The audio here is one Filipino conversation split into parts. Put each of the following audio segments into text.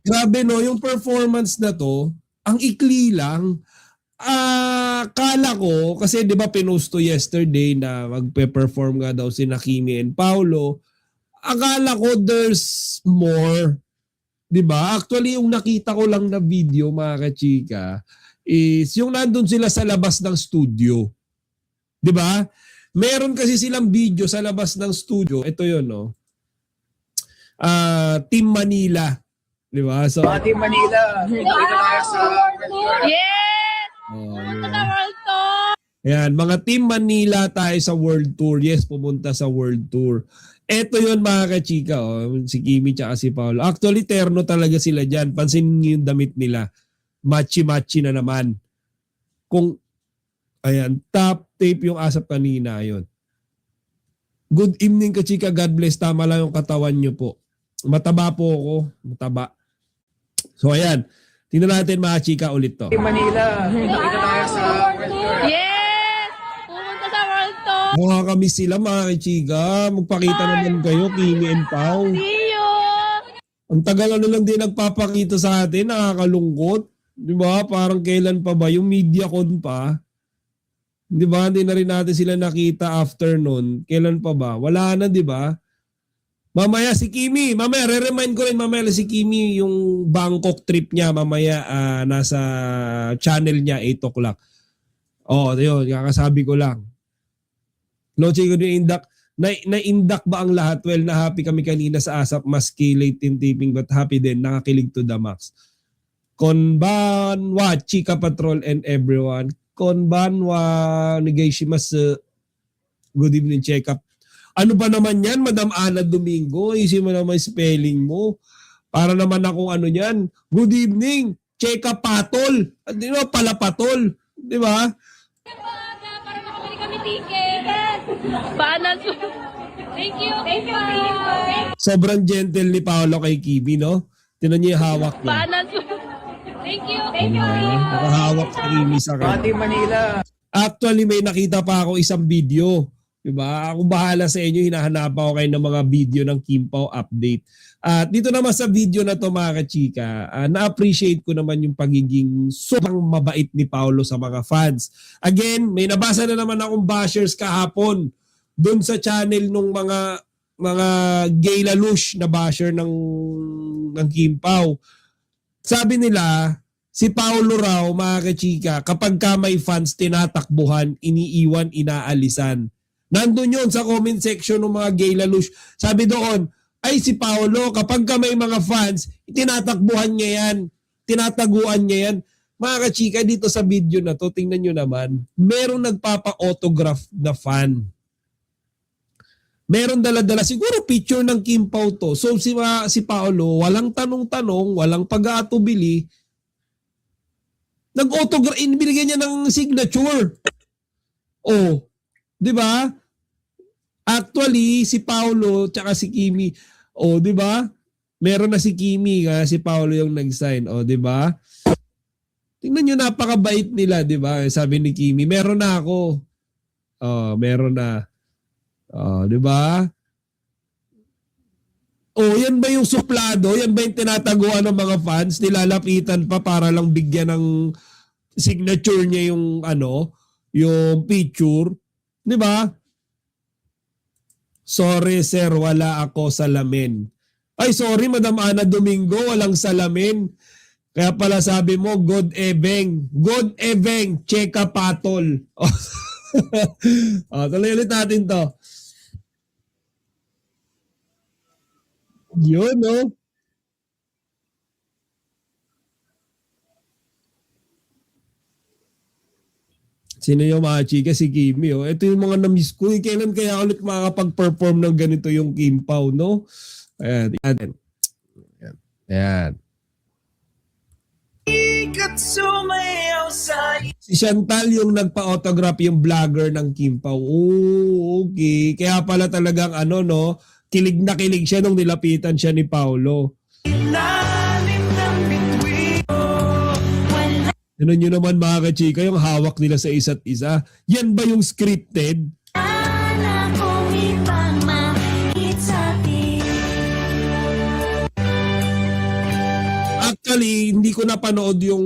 Grabe no, yung performance na to, ang ikli lang. Kala ko, kasi di ba pinost to yesterday na magpe-perform nga daw si Kimi and Paulo. Akala ko there's more. Di ba? Actually, yung nakita ko lang na video, mga kachika, is yung nandun sila sa labas ng studio. Di ba? Meron kasi silang video sa labas ng studio. Ito yun, no? Team Manila. Di ba? So, Team Manila. Dito tayo sa Yes! Pumunta sa World Tour! Ayan, mga Team Manila tayo sa World Tour. Yes, pumunta sa World Tour. Eto yun mga kachika, si Kimi tsaka si Paolo. Actually, terno talaga sila dyan. Pansin niyo yung damit nila. Matchy-matchy na naman. Kung, ayan, top tape yung asap kanina, yun. Good evening kachika, God bless. Tama lang yung katawan nyo po. Mataba po ako. Mataba. So ayan, tingnan natin mga chika ulit to. Team Manila. Dito tayo sa World Tour. Yes! Pumunta sa World Tour! Mukha kami sila mga chika. Magpakita naman kayo, Kimi and Pao. See you! Ang tagal ano lang din nagpapakita sa atin, nakakalungkot. Di ba? Parang kailan pa ba? Yung MediaCon pa. Di ba? Hindi na rin natin sila nakita after nun. Kailan pa ba? Wala na, di ba? Mamaya si Kimi, mamaya re-remind ko rin mamaya si Kimi yung Bangkok trip niya mamaya nasa channel niya 8 o'clock. Oh, yun, kakasabi ko lang. No, Chico, na-indak ba ang lahat? Well, na-happy kami kanina sa ASAP, maski late in taping but happy din, nakakilig to the max. Konbanwa, Chika Patrol and everyone. Konbanwa, negashimasu. Good evening, check up. Ano ba naman yan, Madam Ana Domingo? Isin mo naman spelling mo. Para naman akong ano yan. Good evening, Cheka Patol. Di ba, Palapatol. Di ba? Para makabili kami ticket. Banas. Thank you. Thank you. Sobrang gentle ni Paolo kay Kimi, no? Tinan niyo yung hawak niya. Banas. Thank you. Thank you. Nakahawak si Kimi sa kanya. Team Manila. Actually, may nakita pa ako isang video. Diba? Ako bahala sa inyo, hinahanap ako kayo ng mga video ng Kim Pao update. At dito naman sa video na to mga kachika, na-appreciate ko naman yung pagiging sobrang mabait ni Paolo sa mga fans. Again, may nabasa na naman akong bashers kahapon dun sa channel nung mga gay lalush na basher ng Kim Pao. Sabi nila, si Paolo raw mga kachika, kapag ka may fans tinatakbuhan, iniiwan, inaalisan. Nandun yun sa comment section ng mga gay lalush. Sabi doon, ay si Paolo, kapag ka may mga fans, tinatakbuhan niya yan, tinataguan niya yan. Mga kachika, dito sa video na to, tingnan nyo naman, merong nagpapa-autograph na fan. Meron dala-dala, siguro picture ng Kim Pao to. So si Paolo, walang tanong-tanong, walang pag-aatubili, nag-autograph, binigyan niya ng signature. Oh, di ba? Actually, si Paolo tsaka si Kimi, oh, di ba? Meron na si Kimi, si Paolo yung nag-sign, oh, di ba? Tingnan niyo, napakabait nila, di ba? Sabi ni Kimi, meron na ako. Oh, meron na. Oh, di ba? Oh, yan ba yung suplado? Yan ba yung tinataguan ng mga fans? Nilalapitan pa para lang bigyan ng signature niya yung ano, yung picture. Di ba? Sorry sir, wala ako salamin. Ay sorry Madam Ana Domingo, walang salamin. Kaya pala sabi mo, God Ebeng, Cheka Patol. Tuloy ulit natin to. Yun, no? Sino yung mga chika? Si Kimi. Oh. Ito yung mga na-miss ko. Kailan kaya ulit makakapag-perform ng ganito yung Kim Pao, no? Ayan. Ayan. Ayan. Si Chantal yung nagpa-autograph yung vlogger ng Kim Pao. Oh, okay. Kaya pala talagang ano, no? Kilig na kilig siya nung nilapitan siya ni Paolo. Ano nyo naman mga kachika, yung hawak nila sa isa't isa. Yan ba yung scripted? Actually, hindi ko napanood yung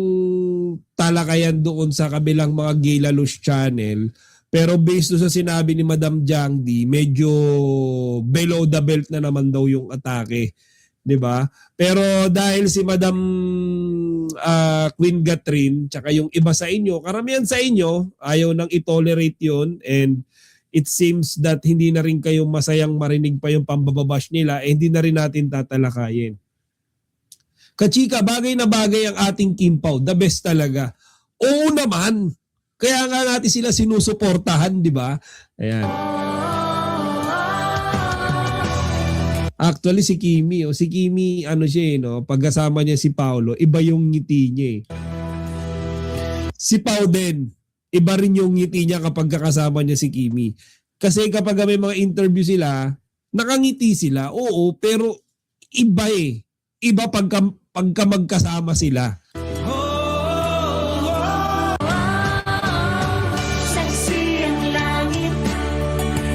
talakayan doon sa kabilang mga Gay Laluz channel. Pero based doon sa sinabi ni Madam Jiang D, medyo below the belt na naman daw yung atake. 'Di ba? Pero dahil si Madam Queen Catherine, tsaka yung iba sa inyo, karamihan sa inyo, ayaw nang i-tolerate yun, and it seems that hindi na rin kayo masayang marinig pa yung pambababash nila, hindi na rin natin tatalakayin. Kachika, bagay na bagay ang ating Kim Pao. The best talaga. Oo naman. Kaya nga natin sila sinusuportahan, di ba? Ayan. Actually, si Kimi, ano siya, no? Pagkasama niya si Paolo, iba yung ngiti niya. Si Pao din, iba rin yung ngiti niya kapag kakasama niya si Kimi. Kasi kapag may mga interview sila, nakangiti sila, oo, pero iba eh. Iba pagka magkasama sila. Saksi ang langit,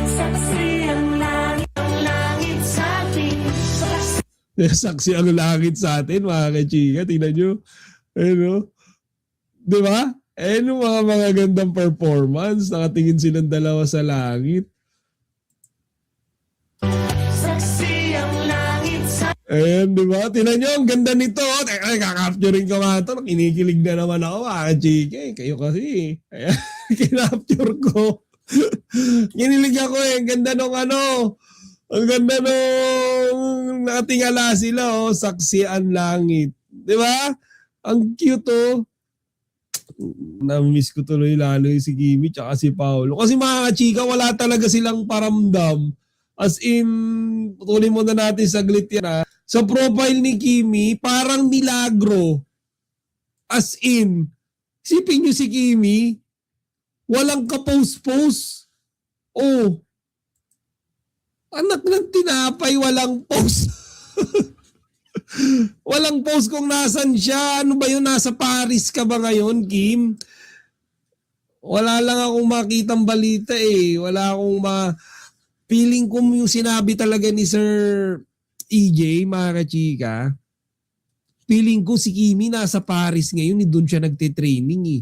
saksi ang langit, ang langit sa atin. Saksi ang langit sa atin, mga kachika. Tingnan nyo. Ayun, di ba? Ayun yung mga gandang performance. Nakatingin silang dalawa sa langit. Saksi ang langit sa Ayan, di ba? Tingnan nyo, ang ganda nito. Teka, kakapturing ko nga ito. Kinikilig na naman ako, mga kachika. Kayo kasi. Ayan, kinapture ko. Kinilig ako eh. Ang ganda nung ano. Ang ganda nung nakatingala sila, oh. Saksi ang langit. Di ba? Ang cute, oh. Na-miss ko tuloy lalo yung si Kimi tsaka si Paolo. Kasi mga kachika, wala talaga silang paramdam. As in, putulin muna natin saglit yan ha. Sa profile ni Kimi, parang milagro. As in, isipin nyo si Kimi, walang ka-post-post. Oh, anak ng tinapay, walang post. Walang post kung nasan siya. Ano ba yun? Nasa Paris ka ba ngayon, Kim? Wala lang akong makitang balita eh. Wala akong feeling ko yung sinabi talaga ni Sir EJ, mga kachika. Feeling ko si Kimi nasa Paris ngayon. Doon siya nagtitraining eh.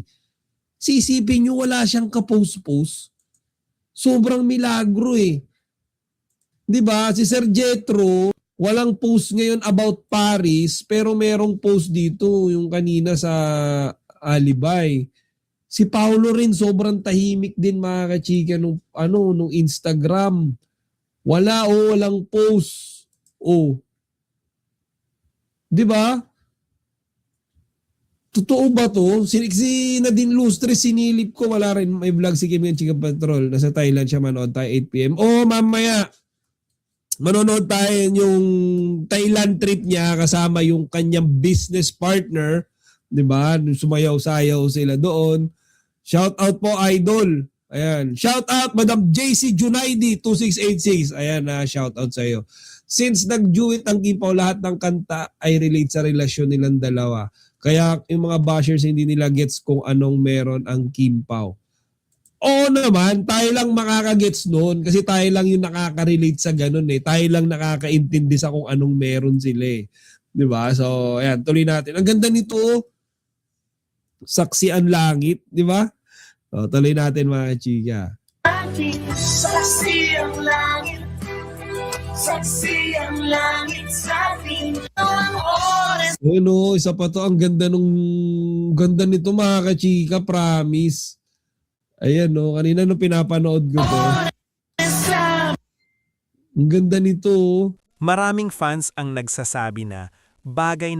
Sisipin nyo, wala siyang ka-post-post. Sobrang milagro eh. 'Di ba? Si Sir Jetro, walang post ngayon about Paris, pero merong post dito yung kanina sa Alibay. Si Paolo rin sobrang tahimik din, mga kachika, nung Instagram. Walang post. Oh. 'Di ba? Totoo ba to? Si Nadine Lustre, sinilip ko, wala rin. May vlog si Kim Chika Patrol. Nasa Thailand siya, manood tayo 8 p.m. Oh, mamaya. Manonood tayo yung Thailand trip niya kasama yung kanyang business partner. 'Di ba? Sumayaw-sayaw sila doon. Shout out po, idol. Ayan. Shout out, Madam JC Junaidi, 2686. Ayan na, shout out sa iyo. Since nag-duet ang Kim Pao, lahat ng kanta ay relate sa relasyon nilang dalawa. Kaya yung mga bashers hindi nila gets kung anong meron ang Kim Pao. Oo naman, tayo lang makakagets noon kasi tayo lang yung nakaka-relate sa ganun eh. Tayo lang nakakaintindi sa kung anong meron sila eh. 'Di ba? So, ayan, tuloy natin. Ang ganda nito. Saksi ang langit, 'di ba? So, tuloy natin, mga chika. atin. Saksi ang langit, saksi ang langit sa atin. Ang oras Ano, isa pa to, ang ganda nito, mga kachika, promise. Ayan no, kanina nung pinapanood ko to. sa Ang ganda nito. Maraming fans ang nagsasabi na bagay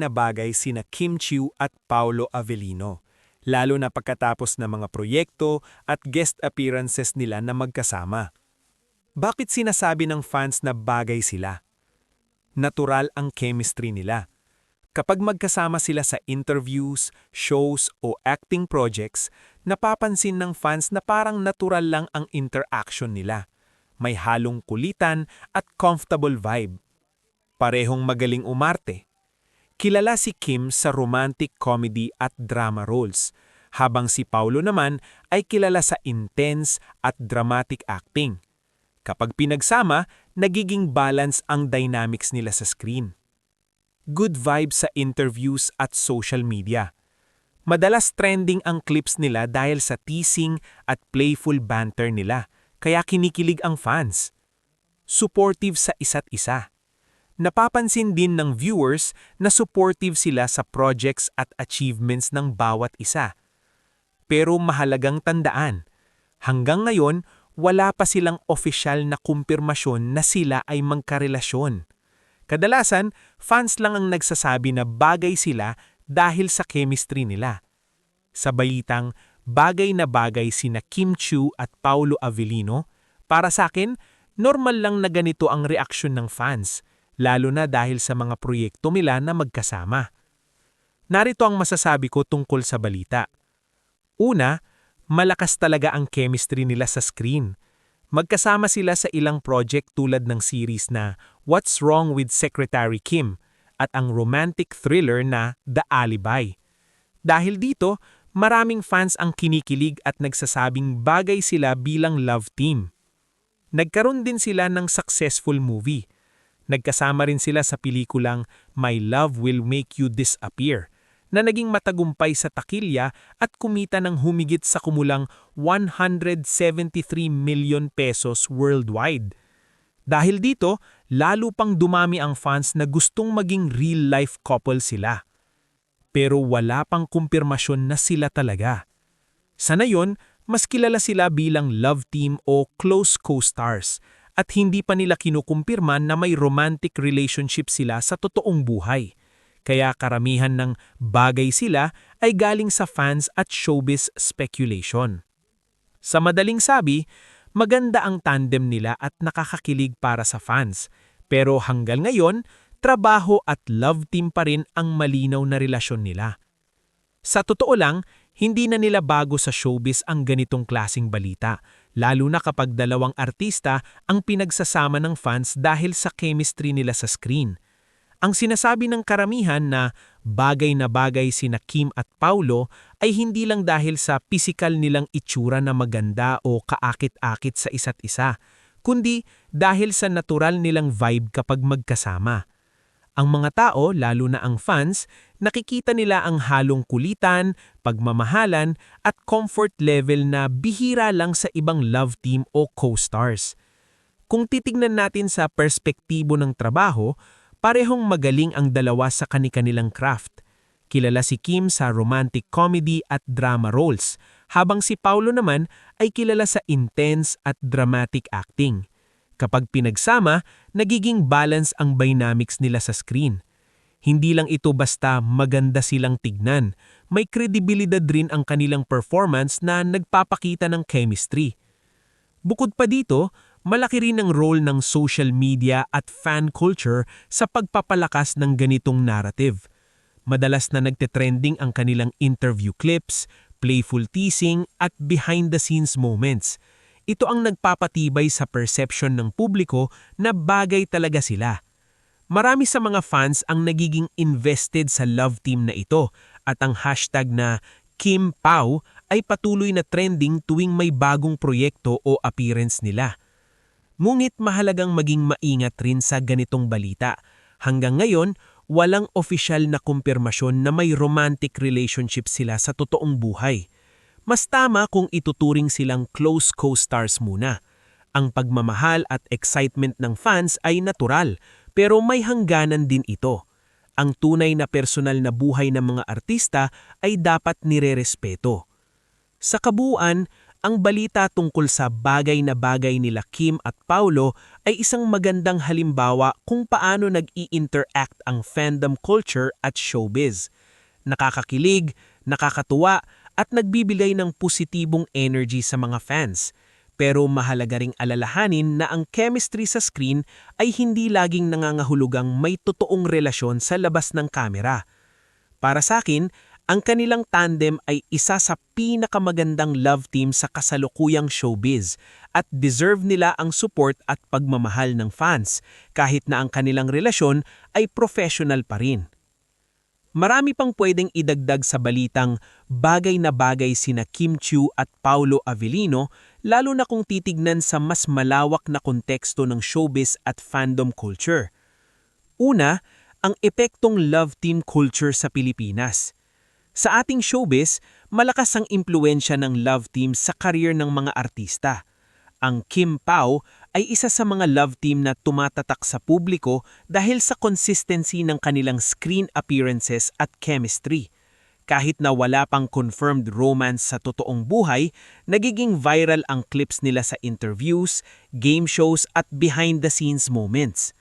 sina Kim Chiu at Paolo Avellino, lalo na pagkatapos ng mga proyekto at guest appearances nila na magkasama. Bakit sinasabi ng fans na bagay sila? Natural ang chemistry nila. Kapag magkasama sila sa interviews, shows o acting projects, napapansin ng fans na parang natural lang ang interaction nila. May halong kulitan at comfortable vibe. Parehong magaling umarte. Kilala si Kim sa romantic comedy at drama roles, habang si Paolo naman ay kilala sa intense at dramatic acting. Kapag pinagsama, nagiging balance ang dynamics nila sa screen. good vibes sa interviews at social media. Madalas trending ang clips nila dahil sa teasing at playful banter nila, kaya kinikilig ang fans. Supportive sa isa't isa. Napapansin din ng viewers na supportive sila sa projects at achievements ng bawat isa. Pero mahalagang tandaan, hanggang ngayon wala pa silang opisyal na kumpirmasyon na sila ay magkarelasyon. Kadalasan, fans lang ang nagsasabi na bagay sila dahil sa chemistry nila. Sa balitang bagay na bagay sina Kim Chiu at Paulo Avellino, para sa akin, normal lang na ganito ang reaksyon ng fans, lalo na dahil sa mga proyekto nila na magkasama. Narito ang masasabi ko tungkol sa balita. Una, malakas talaga ang chemistry nila sa screen. Magkasama sila sa ilang project tulad ng series na What's Wrong with Secretary Kim at ang romantic thriller na The Alibi. Dahil dito, maraming fans ang kinikilig at nagsasabing bagay sila bilang love team. Nagkaroon din sila ng successful movie. Nagkasama rin sila sa pelikulang My Love Will Make You Disappear na naging matagumpay sa takilya at kumita ng humigit sa kumulang 173 million pesos worldwide. Dahil dito, lalo pang dumami ang fans na gustong maging real-life couple sila. Pero wala pang kumpirmasyon na sila talaga. Sa ngayon, mas kilala sila bilang love team o close co-stars at hindi pa nila kinukumpirma na may romantic relationship sila sa totoong buhay. Kaya karamihan ng bagay sila ay galing sa fans at showbiz speculation. Sa madaling sabi, maganda ang tandem nila at nakakakilig para sa fans. Pero hanggang ngayon, trabaho at love team pa rin ang malinaw na relasyon nila. Sa totoo lang, hindi na nila bago sa showbiz ang ganitong klasing balita, lalo na kapag dalawang artista ang pinagsasama ng fans dahil sa chemistry nila sa screen. Ang sinasabi ng karamihan na bagay sina Kim at Paulo ay hindi lang dahil sa pisikal nilang itsura na maganda o kaakit-akit sa isa't isa, kundi dahil sa natural nilang vibe kapag magkasama. Ang mga tao, lalo na ang fans, nakikita nila ang halong kulitan, pagmamahalan at comfort level na bihira lang sa ibang love team o co-stars. Kung titignan natin sa perspektibo ng trabaho, parehong magaling ang dalawa sa kani-kanilang craft. Kilala si Kim sa romantic comedy at drama roles, habang si Paulo naman ay kilala sa intense at dramatic acting. Kapag pinagsama, nagiging balance ang dynamics nila sa screen. Hindi lang ito basta maganda silang tignan, may kredibilidad rin ang kanilang performance na nagpapakita ng chemistry. Bukod pa dito, malaki rin ang role ng social media at fan culture sa pagpapalakas ng ganitong narrative. Madalas na nagtetrending ang kanilang interview clips, playful teasing at behind-the-scenes moments. Ito ang nagpapatibay sa perception ng publiko na bagay talaga sila. Marami sa mga fans ang nagiging invested sa love team na ito at ang hashtag na Kim Pao ay patuloy na trending tuwing may bagong proyekto o appearance nila. Ngunit mahalagang maging maingat rin sa ganitong balita. Hanggang ngayon, walang opisyal na kumpirmasyon na may romantic relationship sila sa totoong buhay. Mas tama kung ituturing silang close co-stars muna. Ang pagmamahal at excitement ng fans ay natural, pero may hangganan din ito. Ang tunay na personal na buhay ng mga artista ay dapat nirerespeto. Sa kabuuan, ang balita tungkol sa bagay na bagay nila Kim at Paulo ay isang magandang halimbawa kung paano nag-i-interact ang fandom culture at showbiz. Nakakakilig, nakakatuwa, at nagbibigay ng positibong energy sa mga fans. Pero mahalaga ring alalahanin na ang chemistry sa screen ay hindi laging nangangahulugang may totoong relasyon sa labas ng kamera. Para sa akin, ang kanilang tandem ay isa sa pinakamagandang love team sa kasalukuyang showbiz at deserve nila ang support at pagmamahal ng fans kahit na ang kanilang relasyon ay professional pa rin. Marami pang pwedeng idagdag sa balitang bagay na bagay sina Kim Chiu at Paulo Avellino, lalo na kung titignan sa mas malawak na konteksto ng showbiz at fandom culture. Una, ang epektong love team culture sa Pilipinas. Sa ating showbiz, malakas ang impluensya ng love team sa career ng mga artista. Ang Kim Pao ay isa sa mga love team na tumatatak sa publiko dahil sa consistency ng kanilang screen appearances at chemistry. Kahit na wala pang confirmed romance sa totoong buhay, nagiging viral ang clips nila sa interviews, game shows at behind-the-scenes moments.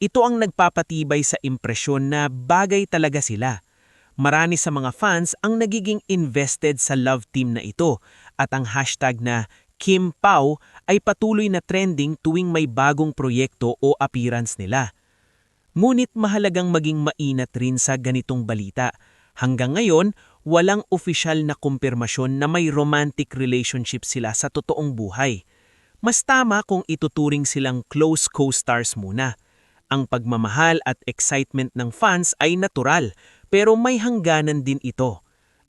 Ito ang nagpapatibay sa impresyon na bagay talaga sila. Marami sa mga fans ang nagiging invested sa love team na ito at ang hashtag na Kim Pao ay patuloy na trending tuwing may bagong proyekto o appearance nila. Ngunit mahalagang maging mainat rin sa ganitong balita. Hanggang ngayon, walang opisyal na kumpirmasyon na may romantic relationship sila sa totoong buhay. Mas tama kung ituturing silang close co-stars muna. Ang pagmamahal at excitement ng fans ay natural, pero may hangganan din ito.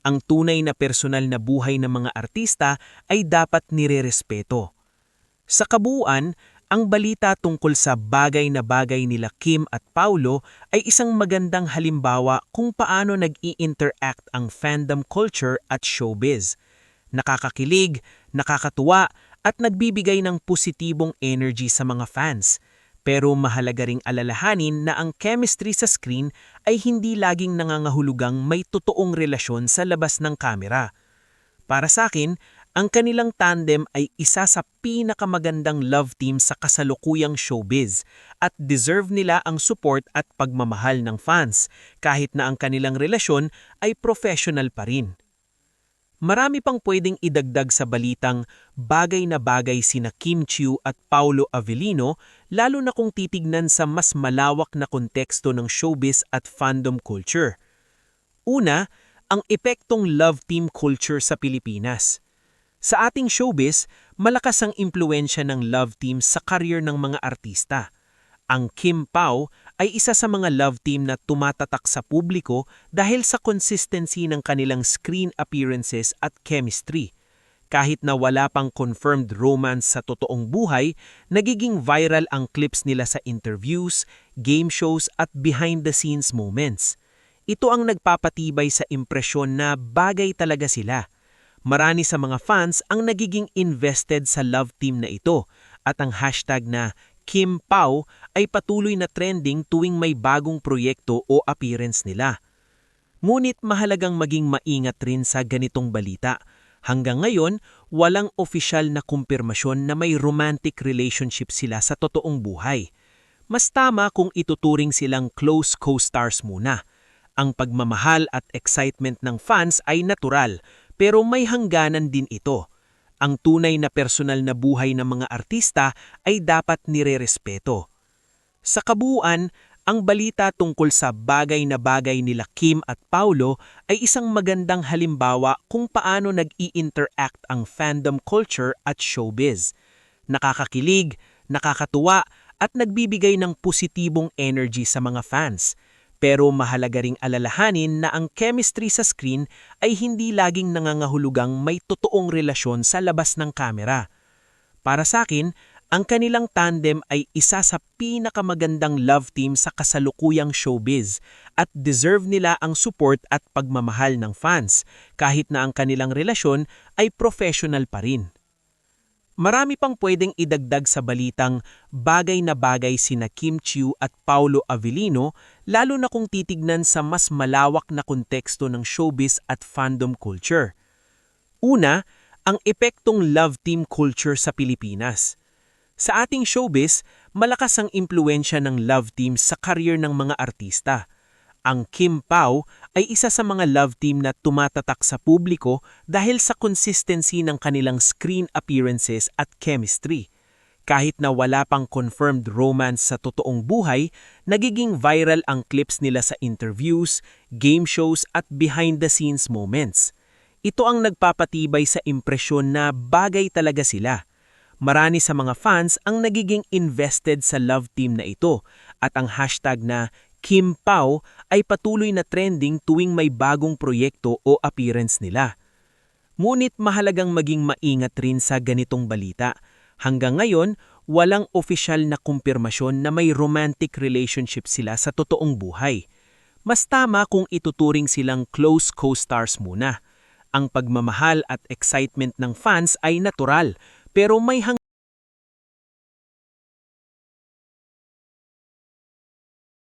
Ang tunay na personal na buhay ng mga artista ay dapat nirerespeto. Sa kabuuan, ang balita tungkol sa bagay na bagay nila Kim at Paulo ay isang magandang halimbawa kung paano nag-i-interact ang fandom culture at showbiz. Nakakakilig, nakakatuwa at nagbibigay ng positibong energy sa mga fans. Pero mahalaga ring alalahanin na ang chemistry sa screen ay hindi laging nangangahulugang may totoong relasyon sa labas ng kamera. Para sa akin, ang kanilang tandem ay isa sa pinakamagandang love team sa kasalukuyang showbiz at deserve nila ang support at pagmamahal ng fans kahit na ang kanilang relasyon ay professional pa rin. Marami pang pwedeng idagdag sa balitang bagay na bagay sina Kim Chiu at Paulo Avellino lalo na kung titignan sa mas malawak na konteksto ng showbiz at fandom culture. Una, ang epektong love team culture sa Pilipinas. Sa ating showbiz, malakas ang impluensya ng love team sa career ng mga artista. Ang Kim Pao ay isa sa mga love team na tumatatak sa publiko dahil sa consistency ng kanilang screen appearances at chemistry. Kahit na wala pang confirmed romance sa totoong buhay, nagiging viral ang clips nila sa interviews, game shows at behind-the-scenes moments. Ito ang nagpapatibay sa impresyon na bagay talaga sila. Marami sa mga fans ang nagiging invested sa love team na ito at ang hashtag na Kim Pao ay patuloy na trending tuwing may bagong proyekto o appearance nila. Ngunit mahalagang maging maingat rin sa ganitong balita. Hanggang ngayon, walang opisyal na kumpirmasyon na may romantic relationship sila sa totoong buhay. Mas tama kung ituturing silang close co-stars muna. Ang pagmamahal at excitement ng fans ay natural, pero may hangganan din ito. Ang tunay na personal na buhay ng mga artista ay dapat nirerespeto. Sa kabuuan, ang balita tungkol sa bagay na bagay nila Kim at Paulo ay isang magandang halimbawa kung paano nag-i-interact ang fandom culture at showbiz. Nakakakilig, nakakatuwa at nagbibigay ng positibong energy sa mga fans. Pero mahalaga ring alalahanin na ang chemistry sa screen ay hindi laging nangangahulugang may totoong relasyon sa labas ng kamera. Para sa akin, ang kanilang tandem ay isa sa pinakamagandang love team sa kasalukuyang showbiz at deserve nila ang support at pagmamahal ng fans kahit na ang kanilang relasyon ay professional pa rin. Marami pang pwedeng idagdag sa balitang bagay na bagay sina Kim Chiu at Paulo Avellino lalo na kung titignan sa mas malawak na konteksto ng showbiz at fandom culture. Una, ang epektong love team culture sa Pilipinas. Sa ating showbiz, malakas ang impluensya ng love team sa career ng mga artista. Ang Kim Pao ay isa sa mga love team na tumatatak sa publiko dahil sa consistency ng kanilang screen appearances at chemistry. Kahit na wala pang confirmed romance sa totoong buhay, nagiging viral ang clips nila sa interviews, game shows at behind-the-scenes moments. Ito ang nagpapatibay sa impresyon na bagay talaga sila. Marami sa mga fans ang nagiging invested sa love team na ito at ang hashtag na Kim Pao ay patuloy na trending tuwing may bagong proyekto o appearance nila. Ngunit mahalagang maging maingat rin sa ganitong balita. Hanggang ngayon, walang opisyal na kumpirmasyon na may romantic relationship sila sa totoong buhay. Mas tama kung ituturing silang close co-stars muna. Ang pagmamahal at excitement ng fans ay natural, pero may